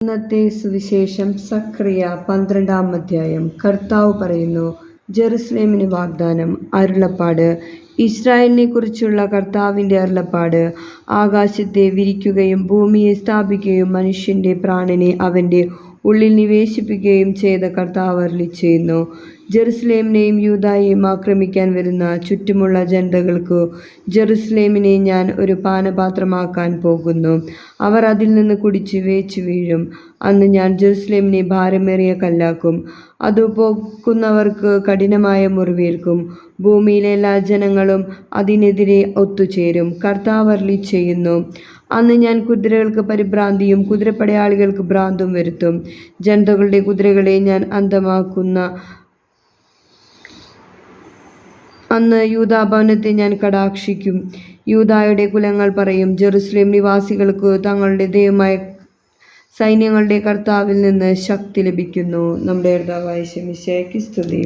ഇന്നത്തെ സുവിശേഷം സഖറിയ 12-ാം അധ്യായം. കർത്താവ് പറയുന്നു, ജെറുസലേമിന് വാഗ്ദാനം. അരുളപ്പാട്. ഇസ്രായേലിനെ കുറിച്ചുള്ള കർത്താവിൻ്റെ അരുളപ്പാട്. ആകാശത്തെ വിരിക്കുകയും ഭൂമിയെ സ്ഥാപിക്കുകയും മനുഷ്യൻ്റെ പ്രാണനെ അവൻ്റെ ഉള്ളിൽ നിവേശിപ്പിക്കുകയും ചെയ്ത കർത്താവ് അരുളിച്ചെയ്യുന്നു, ജെറുസലേമിനെയും യൂദായെയും ആക്രമിക്കാൻ വരുന്ന ചുറ്റുമുള്ള ജനതകൾക്കു ജെറുസലേമിനെ ഞാൻ ഒരു പാനപാത്രമാക്കാൻ പോകുന്നു. അവർ അതിൽ നിന്ന് കുടിച്ച് വേച്ചു വീഴും. അന്ന് ഞാൻ ജെറുസലേമിനെ ഭാരമേറിയ കല്ലാക്കും. അത് പോക്കുന്നവർക്ക് കഠിനമായ മുറിവേൽക്കും. ഭൂമിയിലെ എല്ലാ ജനങ്ങളും അതിനെതിരെ ഒത്തുചേരും. കർത്താവ് അരുളിച്ചെയ്യുന്നു, അന്ന് ഞാൻ കുതിരകൾക്ക് പരിഭ്രാന്തിയും കുതിരപ്പടയാളികൾക്ക് ഭ്രാന്തും വരുത്തും. ജനതകളുടെ കുതിരകളെ ഞാൻ അന്ധമാക്കുന്ന അന്ന് യൂദാഭവനത്തെ ഞാൻ കടാക്ഷിക്കും. യൂദായുടെ കുലങ്ങൾ പറയും, ജെറുസലേം നിവാസികൾക്ക് തങ്ങളുടെ ദൈവമായ സൈന്യങ്ങളുടെ കർത്താവിൽ നിന്ന് ശക്തി ലഭിക്കുന്നു. നമ്മുടെ കർത്താവായ യേശുമിശിഹായ്ക്ക് സ്തുതി.